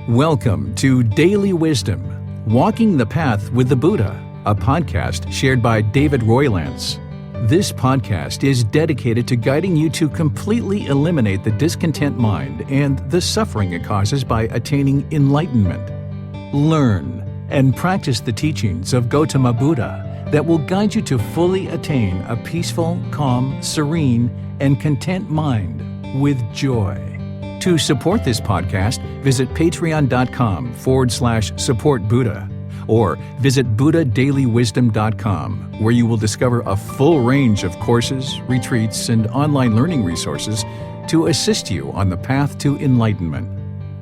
Welcome to Daily Wisdom, Walking the Path with the Buddha, a podcast shared by David Roylance. This podcast is dedicated to guiding you to completely eliminate the discontent mind and the suffering it causes by attaining enlightenment. Learn and practice the teachings of Gotama Buddha that will guide you to fully attain a peaceful, calm, serene, and content mind with joy. To support this podcast, visit patreon.com/support Buddha or visit buddhadailywisdom.com, where you will discover a full range of courses, retreats, and online learning resources to assist you on the path to enlightenment.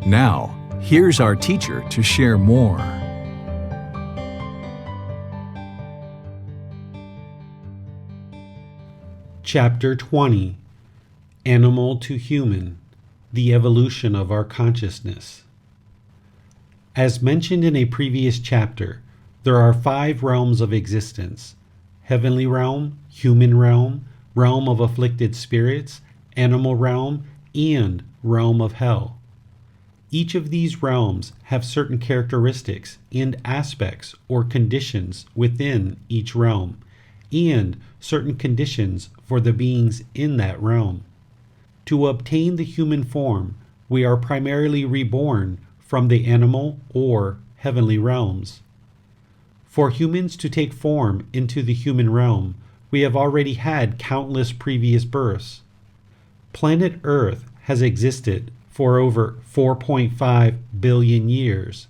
Now, here's our teacher to share more. Chapter 20, Animal to Human, the Evolution of Our Consciousness. As mentioned in a previous chapter, there are 5 realms of existence: heavenly realm, human realm, realm of afflicted spirits, animal realm, and realm of hell. Each of these realms have certain characteristics and aspects or conditions within each realm, and certain conditions for the beings in that realm. To obtain the human form, we are primarily reborn from the animal or heavenly realms. For humans to take form into the human realm, we have already had countless previous births. Planet Earth has existed for over 4.5 billion years.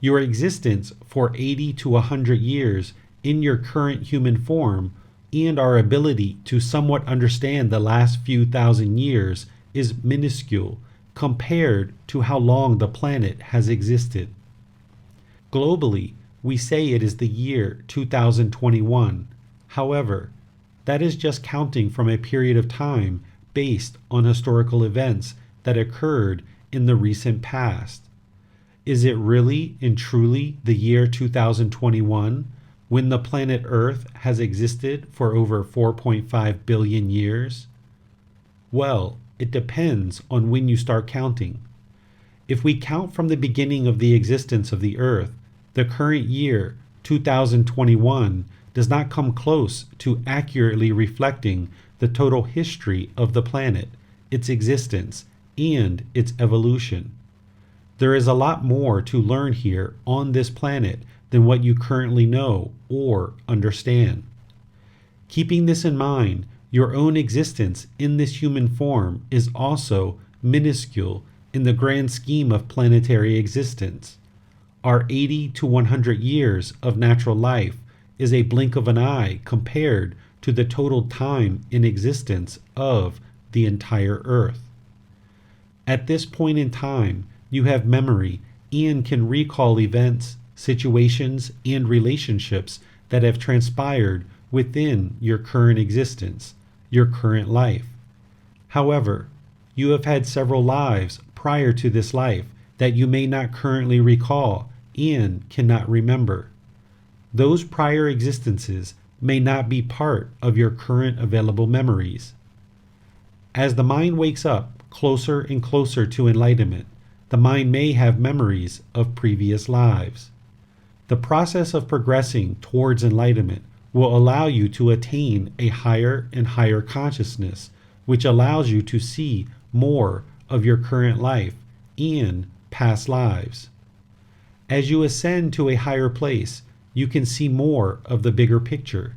Your existence for 80 to 100 years in your current human form and our ability to somewhat understand the last few thousand years is minuscule compared to how long the planet has existed. Globally, we say it is the year 2021. However, that is just counting from a period of time based on historical events that occurred in the recent past. Is it really and truly the year 2021? When the planet Earth has existed for over 4.5 billion years? Well, it depends on when you start counting. If we count from the beginning of the existence of the Earth, the current year, 2021, does not come close to accurately reflecting the total history of the planet, its existence, and its evolution. There is a lot more to learn here on this planet than what you currently know or understand. Keeping this in mind, your own existence in this human form is also minuscule in the grand scheme of planetary existence. Our 80 to 100 years of natural life is a blink of an eye compared to the total time in existence of the entire Earth. At this point in time, you have memory and can recall events, situations, and relationships that have transpired within your current existence, your current life. However, you have had several lives prior to this life that you may not currently recall and cannot remember. Those prior existences may not be part of your current available memories. As the mind wakes up closer and closer to enlightenment, the mind may have memories of previous lives. The process of progressing towards enlightenment will allow you to attain a higher and higher consciousness, which allows you to see more of your current life and past lives. As you ascend to a higher place, you can see more of the bigger picture.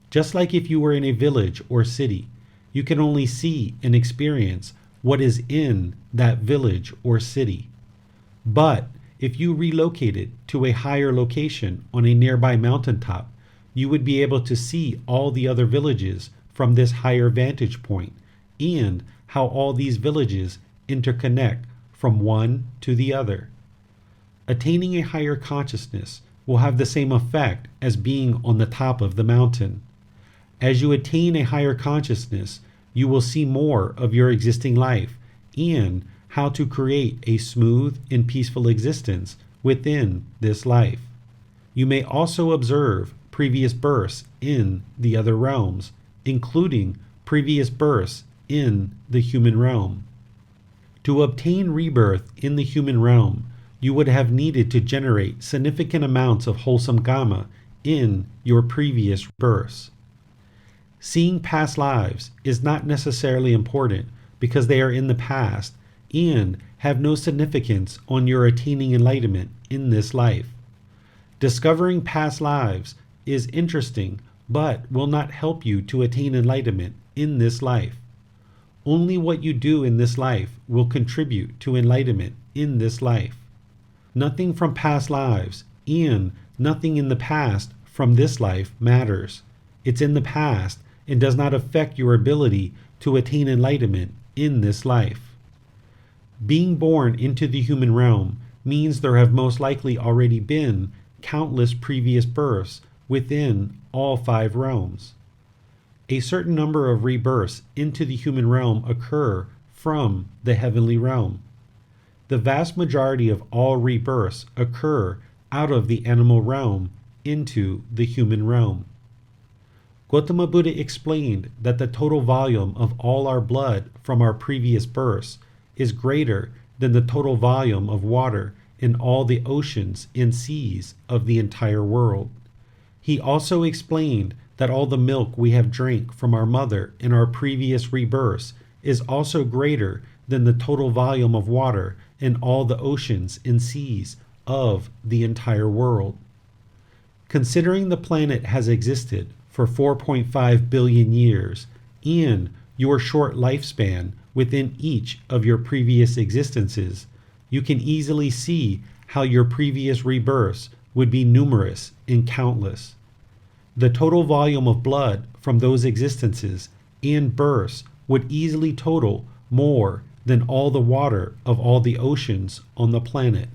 Just like if you were in a village or city, you can only see and experience what is in that village or city. But if you relocated to a higher location on a nearby mountaintop, you would be able to see all the other villages from this higher vantage point and how all these villages interconnect from one to the other. Attaining a higher consciousness will have the same effect as being on the top of the mountain. As you attain a higher consciousness, you will see more of your existing life and how to create a smooth and peaceful existence within this life. You may also observe previous births in the other realms, including previous births in the human realm. To obtain rebirth in the human realm, you would have needed to generate significant amounts of wholesome karma in your previous births. Seeing past lives is not necessarily important because they are in the past and have no significance on your attaining enlightenment in this life. Discovering past lives is interesting but will not help you to attain enlightenment in this life. Only what you do in this life will contribute to enlightenment in this life. Nothing from past lives and nothing in the past from this life matters. It's in the past and does not affect your ability to attain enlightenment in this life. Being born into the human realm means there have most likely already been countless previous births within all 5 realms. A certain number of rebirths into the human realm occur from the heavenly realm. The vast majority of all rebirths occur out of the animal realm into the human realm. Gotama Buddha explained that the total volume of all our blood from our previous births is greater than the total volume of water in all the oceans and seas of the entire world. He also explained that all the milk we have drank from our mother in our previous rebirths is also greater than the total volume of water in all the oceans and seas of the entire world. Considering the planet has existed for 4.5 billion years and your short lifespan within each of your previous existences, you can easily see how your previous rebirths would be numerous and countless. The total volume of blood from those existences and births would easily total more than all the water of all the oceans on the planet.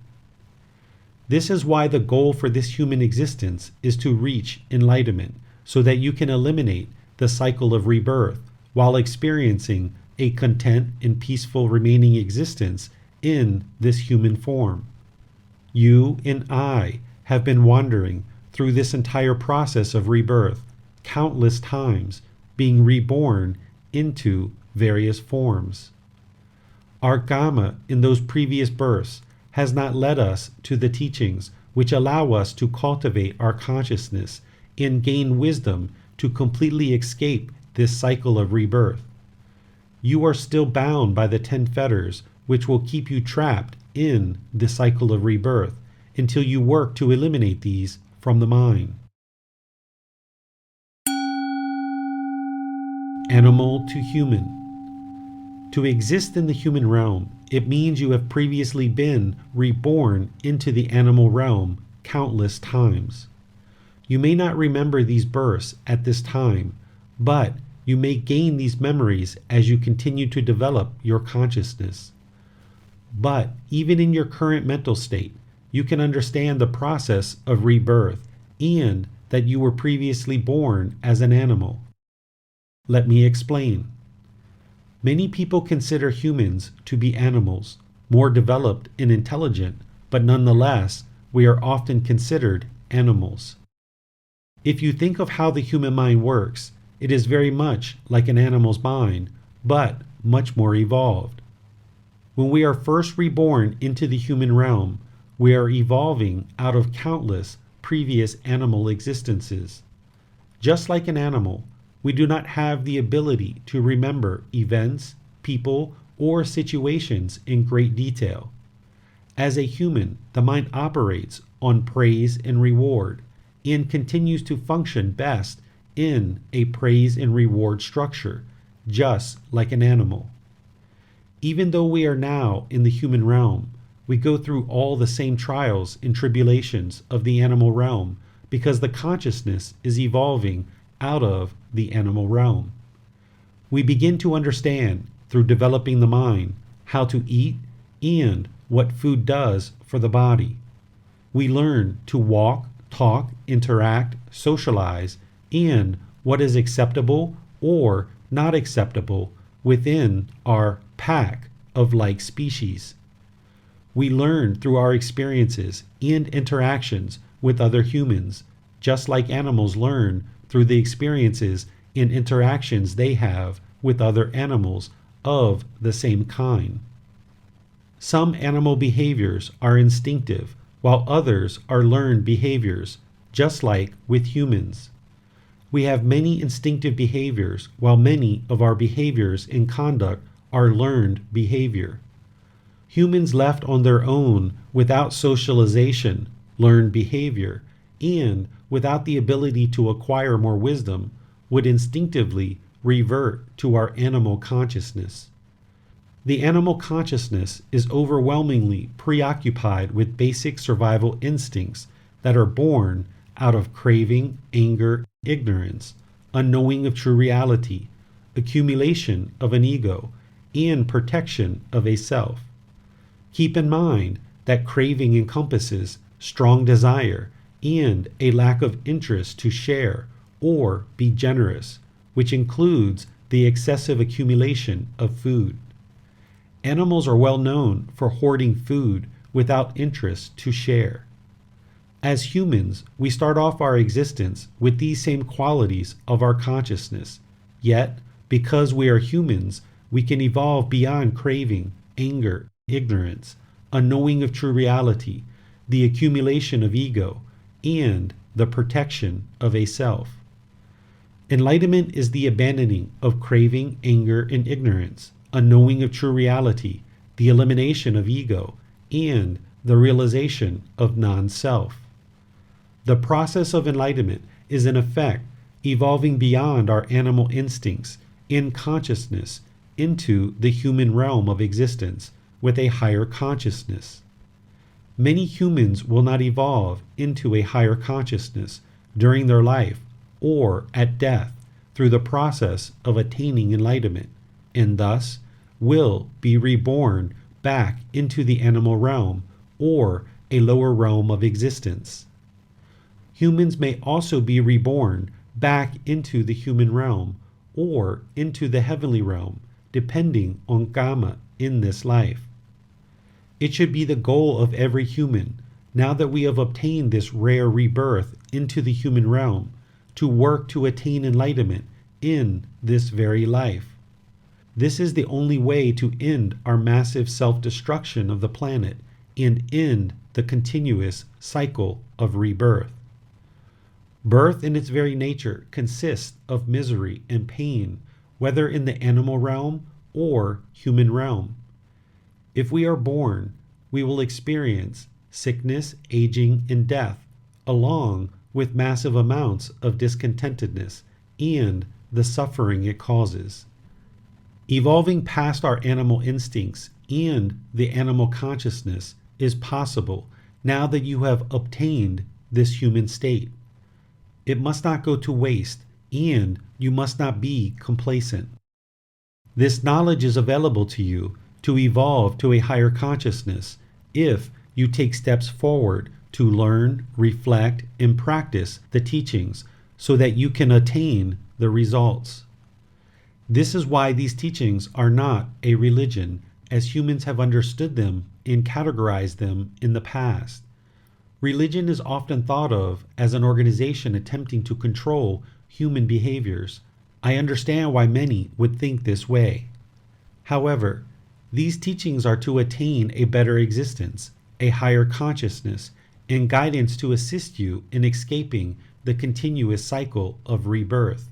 This is why the goal for this human existence is to reach enlightenment, so that you can eliminate the cycle of rebirth while experiencing a content and peaceful remaining existence in this human form. You and I have been wandering through this entire process of rebirth countless times, being reborn into various forms. Our karma in those previous births has not led us to the teachings which allow us to cultivate our consciousness and gain wisdom to completely escape this cycle of rebirth. You are still bound by the 10 fetters which will keep you trapped in the cycle of rebirth until you work to eliminate these from the mind. Animal to human. To exist in the human realm, it means you have previously been reborn into the animal realm countless times. You may not remember these births at this time, but you may gain these memories as you continue to develop your consciousness. But even in your current mental state, you can understand the process of rebirth and that you were previously born as an animal. Let me explain. Many people consider humans to be animals, more developed and intelligent, but nonetheless, we are often considered animals. If you think of how the human mind works, it is very much like an animal's mind, but much more evolved. When we are first reborn into the human realm, we are evolving out of countless previous animal existences. Just like an animal, we do not have the ability to remember events, people, or situations in great detail. As a human, the mind operates on praise and reward and continues to function best in a praise and reward structure, just like an animal. Even though we are now in the human realm, we go through all the same trials and tribulations of the animal realm because the consciousness is evolving out of the animal realm. We begin to understand, through developing the mind, how to eat and what food does for the body. We learn to walk, talk, interact, socialize, and what is acceptable or not acceptable within our pack of like species. We learn through our experiences and interactions with other humans, just like animals learn through the experiences and interactions they have with other animals of the same kind. Some animal behaviors are instinctive, while others are learned behaviors, just like with humans. We have many instinctive behaviors, while many of our behaviors and conduct are learned behavior. Humans left on their own without socialization, learned behavior, and without the ability to acquire more wisdom, would instinctively revert to our animal consciousness. The animal consciousness is overwhelmingly preoccupied with basic survival instincts that are born out of craving, anger, ignorance, unknowing of true reality, accumulation of an ego, and protection of a self. Keep in mind that craving encompasses strong desire and a lack of interest to share or be generous, which includes the excessive accumulation of food. Animals are well known for hoarding food without interest to share. As humans, we start off our existence with these same qualities of our consciousness, yet, because we are humans, we can evolve beyond craving, anger, ignorance, unknowing of true reality, the accumulation of ego, and the protection of a self. Enlightenment is the abandoning of craving, anger, and ignorance, unknowing of true reality, the elimination of ego, and the realization of non-self. The process of enlightenment is in effect evolving beyond our animal instincts in consciousness into the human realm of existence with a higher consciousness. Many humans will not evolve into a higher consciousness during their life or at death through the process of attaining enlightenment, and thus will be reborn back into the animal realm or a lower realm of existence. Humans may also be reborn back into the human realm or into the heavenly realm, depending on karma in this life. It should be the goal of every human, now that we have obtained this rare rebirth into the human realm, to work to attain enlightenment in this very life. This is the only way to end our massive self-destruction of the planet and end the continuous cycle of rebirth. Birth in its very nature consists of misery and pain, whether in the animal realm or human realm. If we are born, we will experience sickness, aging, and death, along with massive amounts of discontentedness and the suffering it causes. Evolving past our animal instincts and the animal consciousness is possible now that you have obtained this human state. It must not go to waste, and you must not be complacent. This knowledge is available to you to evolve to a higher consciousness if you take steps forward to learn, reflect, and practice the teachings so that you can attain the results. This is why these teachings are not a religion, as humans have understood them and categorized them in the past. Religion is often thought of as an organization attempting to control human behaviors. I understand why many would think this way. However, these teachings are to attain a better existence, a higher consciousness, and guidance to assist you in escaping the continuous cycle of rebirth.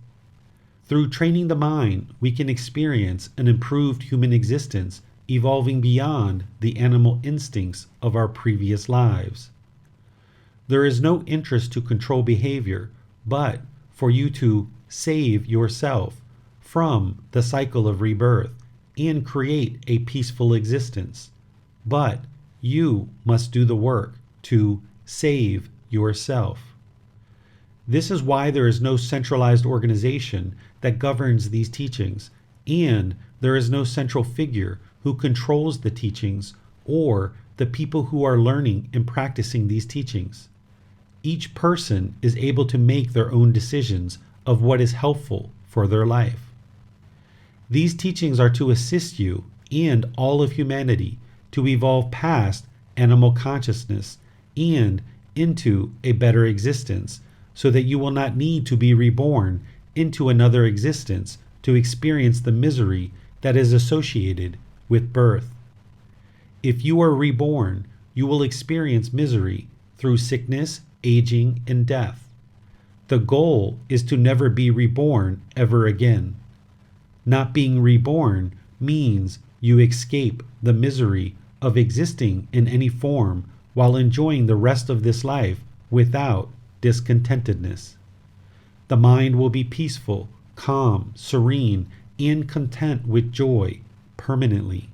Through training the mind, we can experience an improved human existence, evolving beyond the animal instincts of our previous lives. There is no interest to control behavior, but for you to save yourself from the cycle of rebirth and create a peaceful existence. But you must do the work to save yourself. This is why there is no centralized organization that governs these teachings, and there is no central figure who controls the teachings or the people who are learning and practicing these teachings. Each person is able to make their own decisions of what is helpful for their life. These teachings are to assist you and all of humanity to evolve past animal consciousness and into a better existence, so that you will not need to be reborn into another existence to experience the misery that is associated with birth. If you are reborn, you will experience misery through sickness, aging, and death. The goal is to never be reborn ever again. Not being reborn means you escape the misery of existing in any form while enjoying the rest of this life without discontentedness. The mind will be peaceful, calm, serene, and content with joy permanently.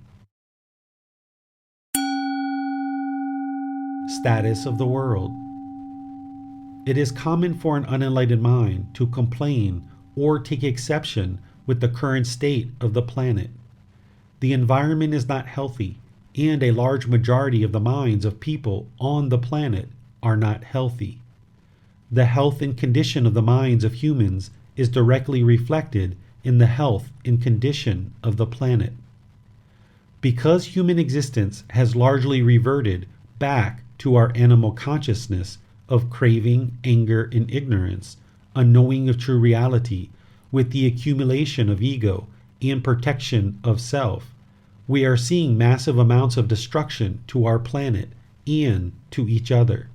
Status of the world. It is common for an unenlightened mind to complain or take exception with the current state of the planet. The environment is not healthy, and a large majority of the minds of people on the planet are not healthy. The health and condition of the minds of humans is directly reflected in the health and condition of the planet. Because human existence has largely reverted back to our animal consciousness of craving, anger, and ignorance, unknowing of true reality, with the accumulation of ego and protection of self, we are seeing massive amounts of destruction to our planet and to each other.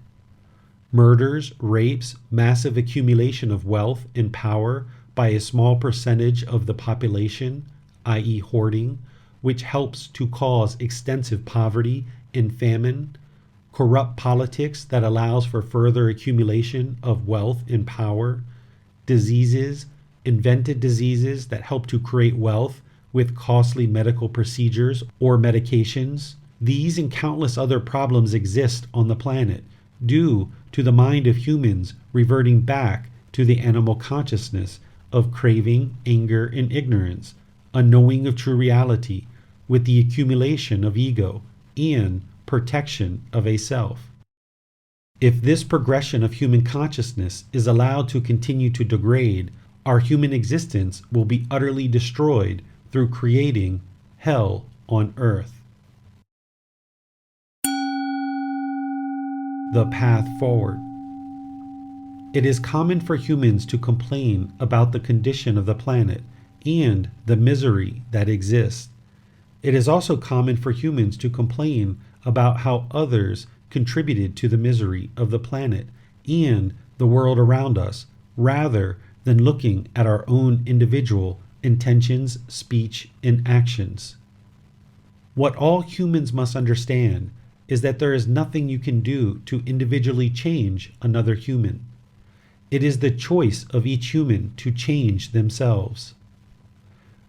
Murders, rapes, massive accumulation of wealth and power by a small percentage of the population, i.e. hoarding, which helps to cause extensive poverty and famine, corrupt politics that allows for further accumulation of wealth and power, diseases, invented diseases that help to create wealth with costly medical procedures or medications. These and countless other problems exist on the planet due to the mind of humans reverting back to the animal consciousness of craving, anger, and ignorance, unknowing of true reality, with the accumulation of ego and protection of a self. If this progression of human consciousness is allowed to continue to degrade, our human existence will be utterly destroyed through creating hell on earth. The path forward. It is common for humans to complain about the condition of the planet and the misery that exists. It is also common for humans to complain about how others contributed to the misery of the planet and the world around us, rather than looking at our own individual intentions, speech, and actions. What all humans must understand is that there is nothing you can do to individually change another human. It is the choice of each human to change themselves.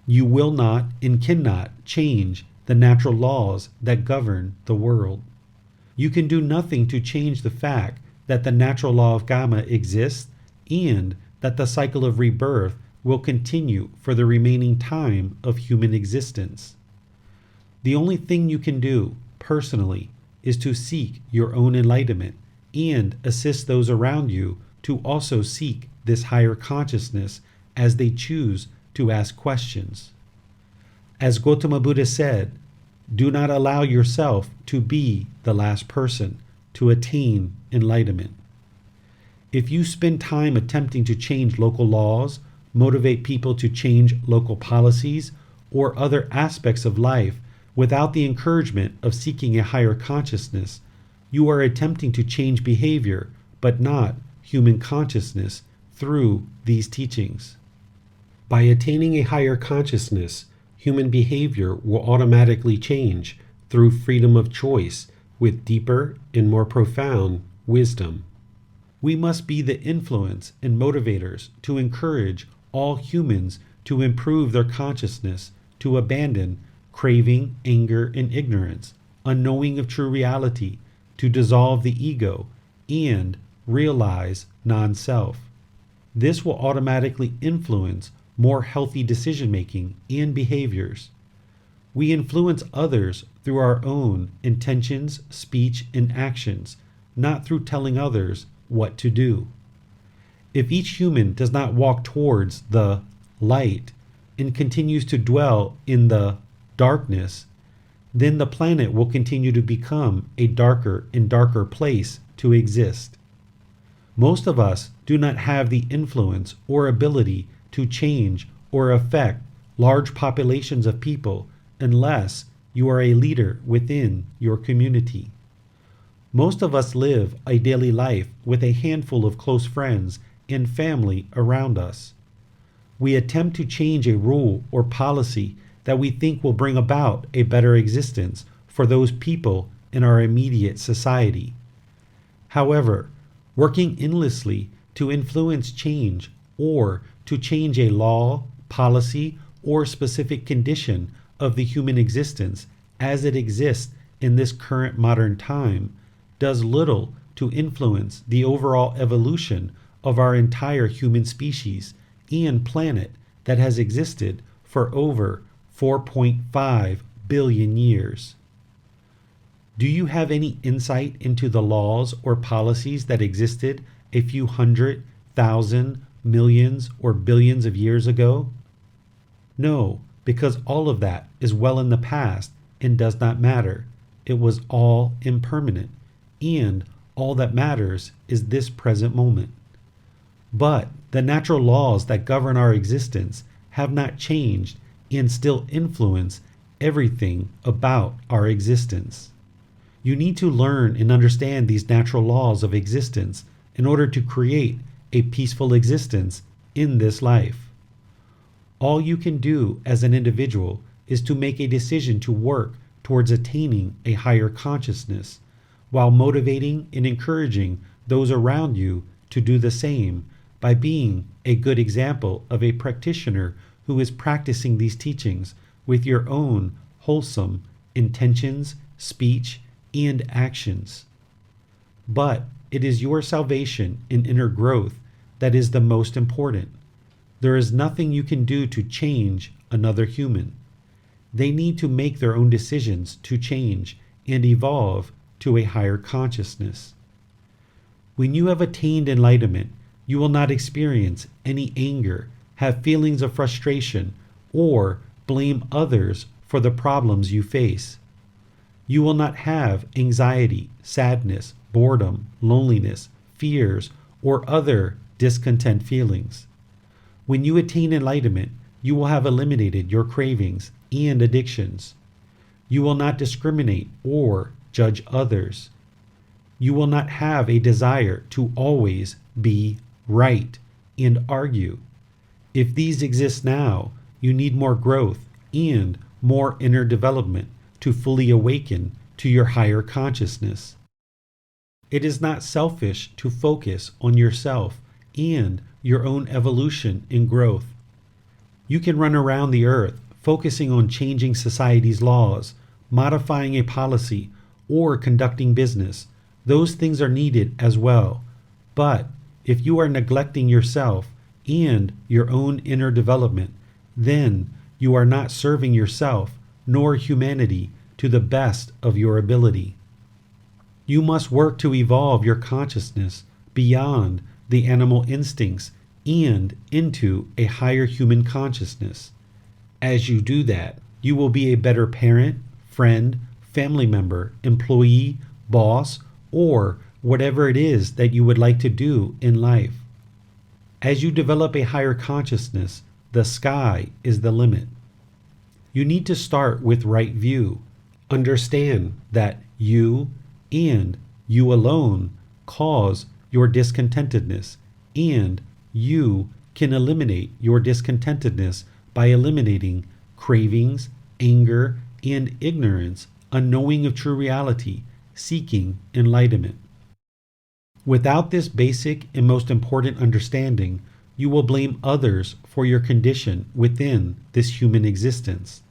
You will not and cannot change the natural laws that govern the world. You can do nothing to change the fact that the natural law of karma exists and that the cycle of rebirth will continue for the remaining time of human existence. The only thing you can do, personally, is to seek your own enlightenment and assist those around you to also seek this higher consciousness as they choose to ask questions. As Gotama Buddha said, do not allow yourself to be the last person to attain enlightenment. If you spend time attempting to change local laws, motivate people to change local policies, or other aspects of life without the encouragement of seeking a higher consciousness, you are attempting to change behavior, but not human consciousness through these teachings. By attaining a higher consciousness, human behavior will automatically change through freedom of choice with deeper and more profound wisdom. We must be the influence and motivators to encourage all humans to improve their consciousness, to abandon craving, anger, and ignorance, unknowing of true reality, to dissolve the ego, and realize non-self. This will automatically influence more healthy decision-making and behaviors. We influence others through our own intentions, speech, and actions, not through telling others what to do. If each human does not walk towards the light and continues to dwell in the darkness, then the planet will continue to become a darker and darker place to exist. Most of us do not have the influence or ability to change or affect large populations of people unless you are a leader within your community. Most of us live a daily life with a handful of close friends and family around us. We attempt to change a rule or policy that we think will bring about a better existence for those people in our immediate society. However, working endlessly to influence change or to change a law, policy, or specific condition of the human existence as it exists in this current modern time does little to influence the overall evolution of our entire human species and planet that has existed for over 4.5 billion years. Do you have any insight into the laws or policies that existed a few hundred, thousand, millions, or billions of years ago? No, because all of that is well in the past and does not matter. It was all impermanent, and all that matters is this present moment. But the natural laws that govern our existence have not changed and still influence everything about our existence. You need to learn and understand these natural laws of existence in order to create a peaceful existence in this life. All you can do as an individual is to make a decision to work towards attaining a higher consciousness, while motivating and encouraging those around you to do the same by being a good example of a practitioner who is practicing these teachings with your own wholesome intentions, speech, and actions. But it is your salvation and inner growth that is the most important. There is nothing you can do to change another human. They need to make their own decisions to change and evolve to a higher consciousness. When you have attained enlightenment, you will not experience any anger, have feelings of frustration, or blame others for the problems you face. You will not have anxiety, sadness, boredom, loneliness, fears, or other discontent feelings. When you attain enlightenment, you will have eliminated your cravings and addictions. You will not discriminate or judge others. You will not have a desire to always be right and argue. If these exist now, you need more growth and more inner development to fully awaken to your higher consciousness. It is not selfish to focus on yourself and your own evolution and growth. You can run around the earth focusing on changing society's laws, modifying a policy, or conducting business. Those things are needed as well. But if you are neglecting yourself and your own inner development, then you are not serving yourself nor humanity to the best of your ability. You must work to evolve your consciousness beyond the animal instincts and into a higher human consciousness. As you do that, you will be a better parent, friend, family member, employee, boss, or whatever it is that you would like to do in life. As you develop a higher consciousness, the sky is the limit. You need to start with right view. Understand that you and you alone cause your discontentedness, and you can eliminate your discontentedness by eliminating cravings, anger, and ignorance, unknowing of true reality, seeking enlightenment. Without this basic and most important understanding, you will blame others for your condition within this human existence.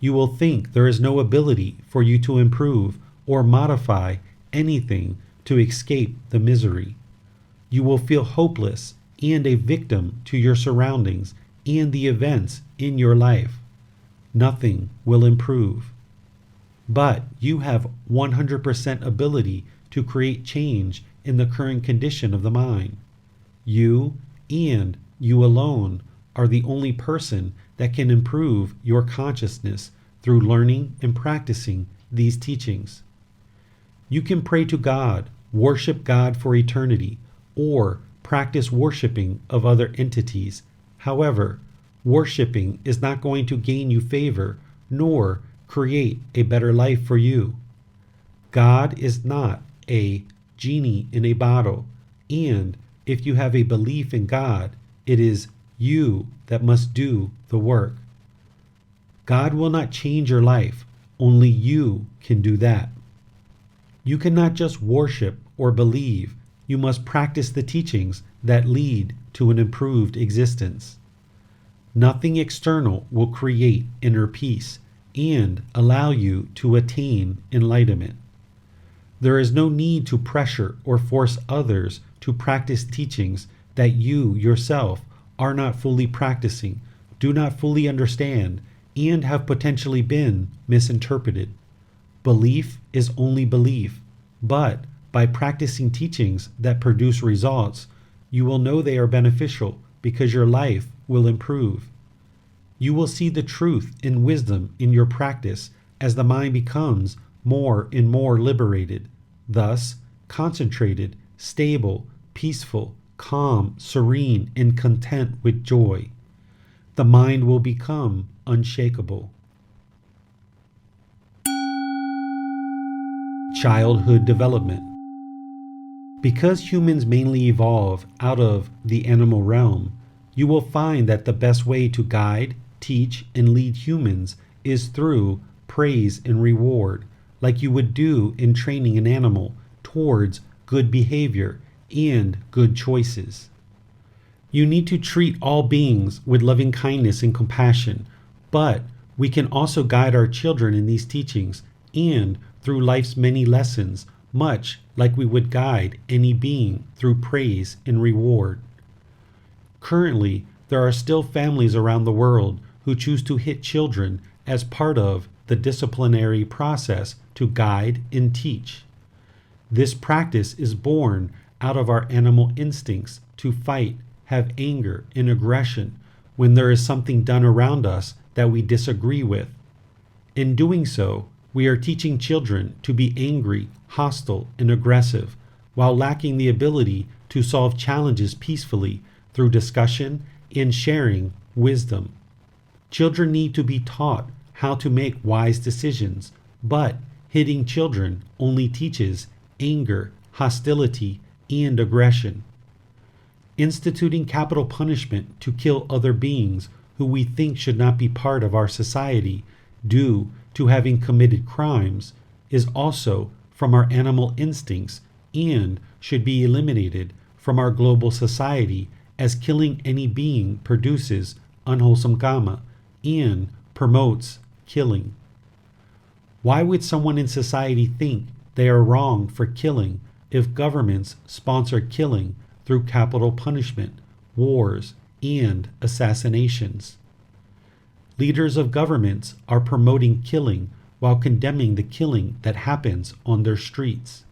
You will think there is no ability for you to improve or modify anything to escape the misery. You will feel hopeless and a victim to your surroundings and the events in your life. Nothing will improve. But you have 100% ability to create change in the current condition of the mind. You and you alone are the only person that can improve your consciousness through learning and practicing these teachings. You can pray to God, worship God for eternity, or practice worshiping of other entities. However, worshiping is not going to gain you favor nor create a better life for you. God is not a genie in a bottle, and if you have a belief in God, it is you that must do the work. God will not change your life, only you can do that. You cannot just worship or believe, you must practice the teachings that lead to an improved existence. Nothing external will create inner peace and allow you to attain enlightenment. There is no need to pressure or force others to practice teachings that you yourself are not fully practicing, do not fully understand, and have potentially been misinterpreted. Belief is only belief, but by practicing teachings that produce results, you will know they are beneficial because your life will improve. You will see the truth and wisdom in your practice as the mind becomes more and more liberated, thus concentrated, stable, peaceful, calm, serene, and content with joy. The mind will become unshakable. Childhood development. Because humans mainly evolve out of the animal realm, you will find that the best way to guide, teach, and lead humans is through praise and reward, like you would do in training an animal towards good behavior and good choices. You need to treat all beings with loving kindness and compassion, but we can also guide our children in these teachings and through life's many lessons, much like we would guide any being through praise and reward. Currently, there are still families around the world who choose to hit children as part of the disciplinary process to guide and teach. This practice is born out of our animal instincts to fight, have anger and aggression when there is something done around us that we disagree with. In doing so, we are teaching children to be angry, hostile, and aggressive, while lacking the ability to solve challenges peacefully through discussion and sharing wisdom. Children need to be taught how to make wise decisions, but hitting children only teaches anger, hostility, and aggression. Instituting capital punishment to kill other beings who we think should not be part of our society due to having committed crimes is also from our animal instincts and should be eliminated from our global society, as killing any being produces unwholesome karma and promotes killing. Why would someone in society think they are wrong for killing if governments sponsor killing through capital punishment, wars, and assassinations? Leaders of governments are promoting killing while condemning the killing that happens on their streets.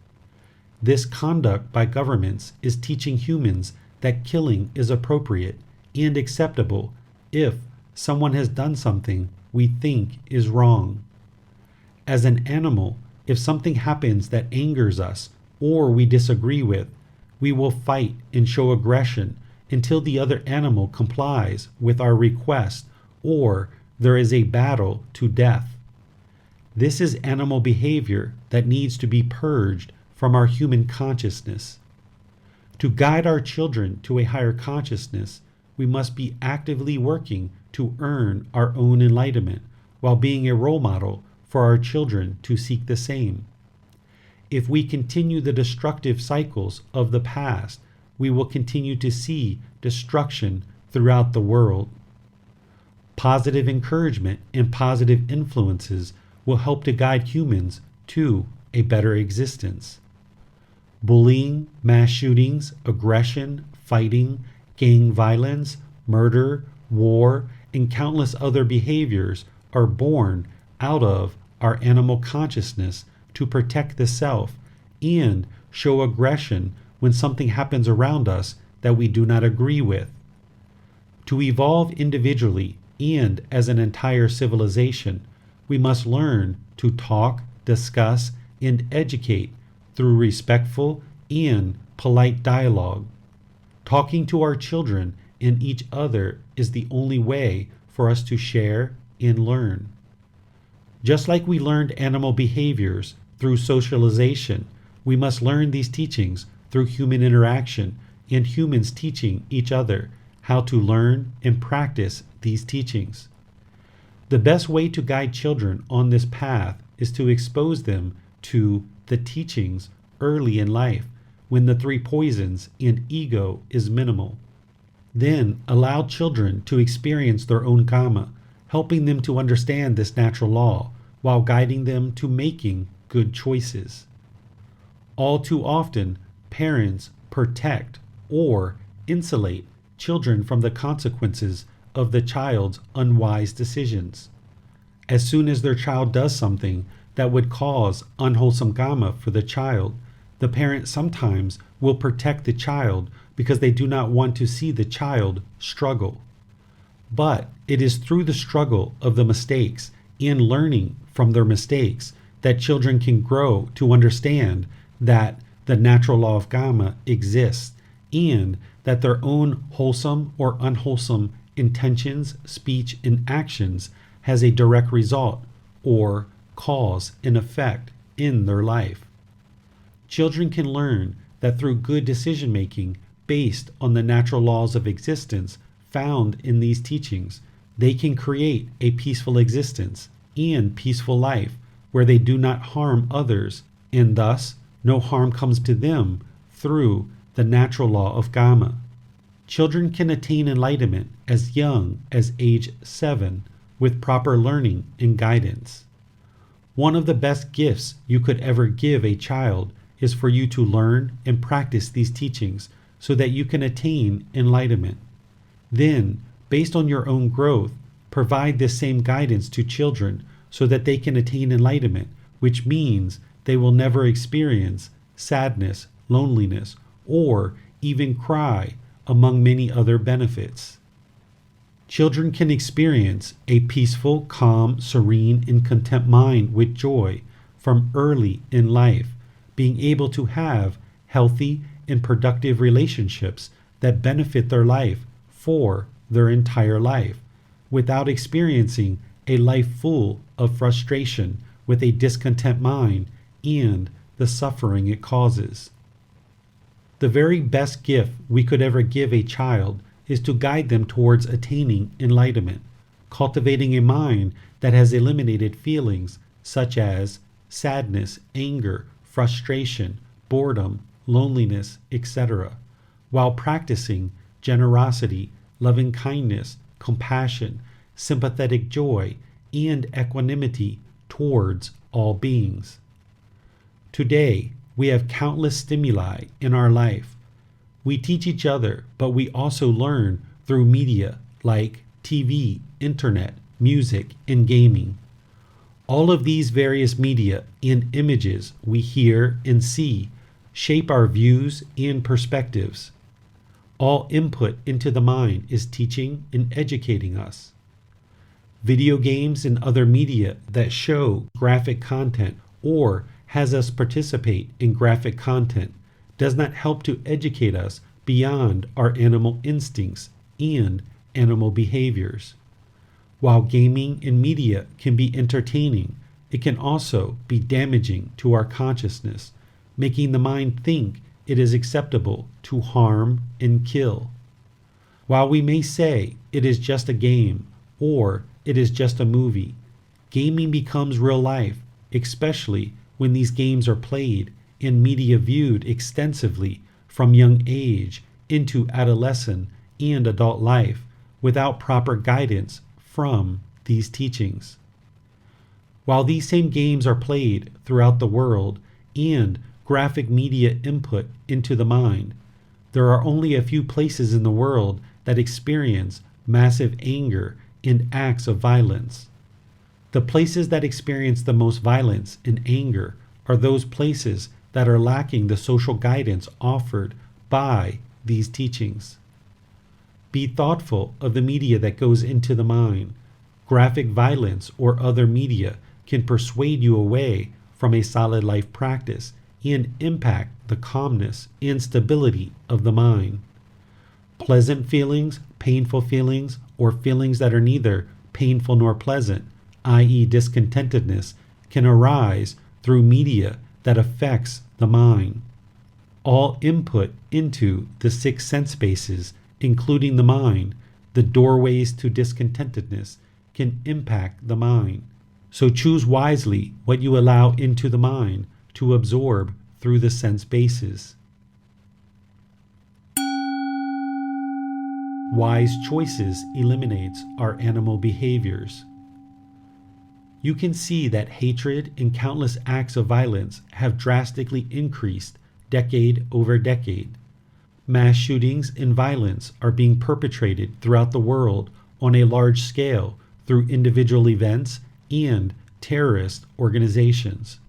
This conduct by governments is teaching humans that killing is appropriate and acceptable if someone has done something we think is wrong. As an animal, if something happens that angers us or we disagree with, we will fight and show aggression until the other animal complies with our request or there is a battle to death. This is animal behavior that needs to be purged from our human consciousness. To guide our children to a higher consciousness, we must be actively working to earn our own enlightenment while being a role model for our children to seek the same. If we continue the destructive cycles of the past, we will continue to see destruction throughout the world. Positive encouragement and positive influences will help to guide humans to a better existence. Bullying, mass shootings, aggression, fighting, gang violence, murder, war, and countless other behaviors are born out of our animal consciousness to protect the self and show aggression when something happens around us that we do not agree with. To evolve individually and as an entire civilization, we must learn to talk, discuss, and educate through respectful and polite dialogue. Talking to our children and each other is the only way for us to share and learn. Just like we learned animal behaviors through socialization, we must learn these teachings through human interaction and humans teaching each other how to learn and practice these teachings. The best way to guide children on this path is to expose them to the teachings early in life, when the three poisons and ego is minimal. Then allow children to experience their own karma, helping them to understand this natural law while guiding them to making good choices. All too often, parents protect or insulate children from the consequences of the child's unwise decisions. As soon as their child does something that would cause unwholesome karma for the child, the parent sometimes will protect the child because they do not want to see the child struggle. But it is through the struggle of the mistakes and learning from their mistakes that children can grow to understand that the natural law of karma exists and that their own wholesome or unwholesome intentions, speech, and actions has a direct result or cause and effect in their life. Children can learn that through good decision making based on the natural laws of existence found in these teachings, they can create a peaceful existence and peaceful life where they do not harm others, and thus no harm comes to them through the natural law of karma. Children can attain enlightenment as young as age 7 with proper learning and guidance. One of the best gifts you could ever give a child is for you to learn and practice these teachings so that you can attain enlightenment. Then, based on your own growth, provide this same guidance to children so that they can attain enlightenment, which means they will never experience sadness, loneliness, or even cry, among many other benefits. Children can experience a peaceful, calm, serene, and content mind with joy from early in life, being able to have healthy and productive relationships that benefit their life for their entire life, without experiencing a life full of frustration with a discontent mind and the suffering it causes. The very best gift we could ever give a child is to guide them towards attaining enlightenment, cultivating a mind that has eliminated feelings such as sadness, anger, frustration, boredom, loneliness, etc., while practicing generosity, loving kindness, compassion, sympathetic joy, and equanimity towards all beings. Today, we have countless stimuli in our life. We teach each other, but we also learn through media like TV, internet, music, and gaming. All of these various media and images we hear and see shape our views and perspectives. All input into the mind is teaching and educating us. Video games and other media that show graphic content or has us participate in graphic content does not help to educate us beyond our animal instincts and animal behaviors. While gaming and media can be entertaining, it can also be damaging to our consciousness, making the mind think it is acceptable to harm and kill. While we may say it is just a game or it is just a movie, gaming becomes real life, especially when these games are played and media viewed extensively from young age into adolescent and adult life without proper guidance from these teachings. While these same games are played throughout the world and graphic media input into the mind, there are only a few places in the world that experience massive anger and acts of violence. The places that experience the most violence and anger are those places that are lacking the social guidance offered by these teachings. Be thoughtful of the media that goes into the mind. Graphic violence or other media can persuade you away from a solid life practice and impact the calmness and stability of the mind. Pleasant feelings, painful feelings, or feelings that are neither painful nor pleasant i.e., discontentedness, can arise through media that affects the mind. All input into the 6 sense bases, including the mind, the doorways to discontentedness, can impact the mind. So choose wisely what you allow into the mind to absorb through the sense bases. Wise choices eliminates our animal behaviors. You can see that hatred and countless acts of violence have drastically increased decade over decade. Mass shootings and violence are being perpetrated throughout the world on a large scale through individual events and terrorist organizations.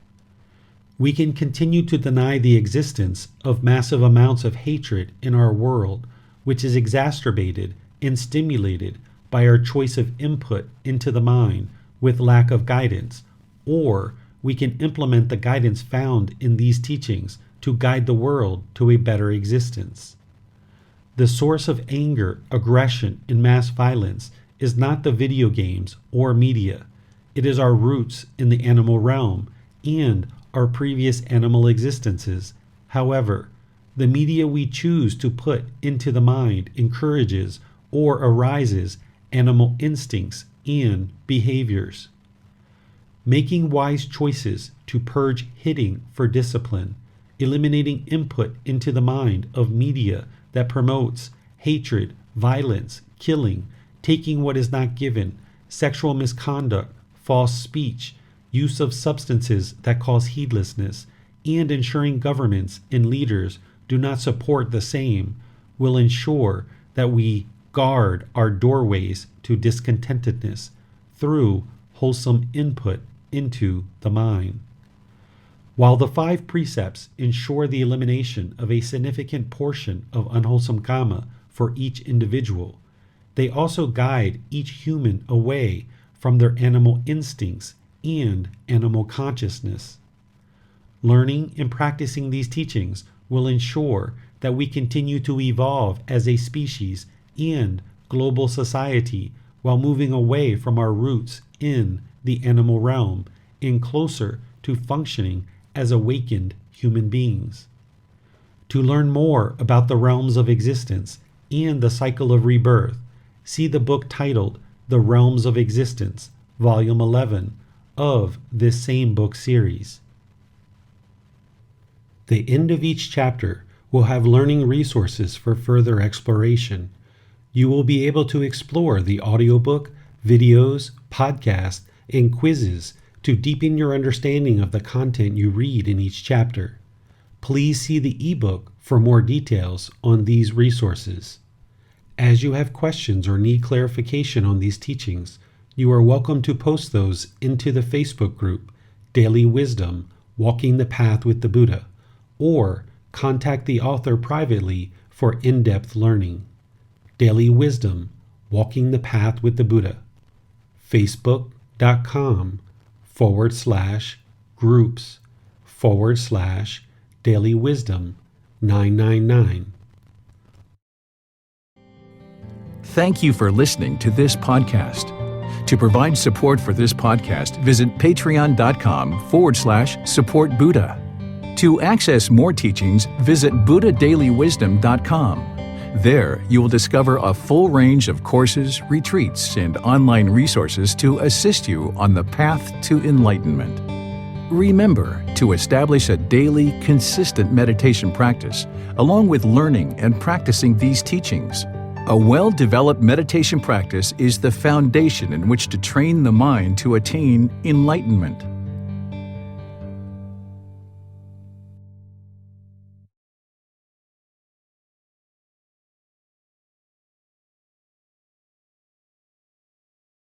We can continue to deny the existence of massive amounts of hatred in our world, which is exacerbated and stimulated by our choice of input into the mind with lack of guidance, or we can implement the guidance found in these teachings to guide the world to a better existence. The source of anger, aggression, and mass violence is not the video games or media. It is our roots in the animal realm and our previous animal existences. However, the media we choose to put into the mind encourages or arises animal instincts and behaviors. Making wise choices to purge hitting for discipline, eliminating input into the mind of media that promotes hatred, violence, killing, taking what is not given, sexual misconduct, false speech, use of substances that cause heedlessness, and ensuring governments and leaders do not support the same will ensure that we guard our doorways to discontentedness through wholesome input into the mind. While the 5 precepts ensure the elimination of a significant portion of unwholesome karma for each individual, they also guide each human away from their animal instincts and animal consciousness. Learning and practicing these teachings will ensure that we continue to evolve as a species and global society while moving away from our roots in the animal realm and closer to functioning as awakened human beings. To learn more about the realms of existence and the cycle of rebirth, see the book titled The Realms of Existence, Volume 11 of this same book series. The end of each chapter will have learning resources for further exploration. You will be able to explore the audiobook, videos, podcasts, and quizzes to deepen your understanding of the content you read in each chapter. Please see the ebook for more details on these resources. As you have questions or need clarification on these teachings, you are welcome to post those into the Facebook group, Daily Wisdom, Walking the Path with the Buddha, or contact the author privately for in-depth learning. Daily Wisdom, Walking the Path with the Buddha. Facebook.com/groups/Daily Wisdom 999. Thank you for listening to this podcast. To provide support for this podcast, visit patreon.com/support Buddha. To access more teachings, visit buddhadailywisdom.com. There, you will discover a full range of courses, retreats, and online resources to assist you on the path to enlightenment. Remember to establish a daily, consistent meditation practice, along with learning and practicing these teachings. A well-developed meditation practice is the foundation in which to train the mind to attain enlightenment.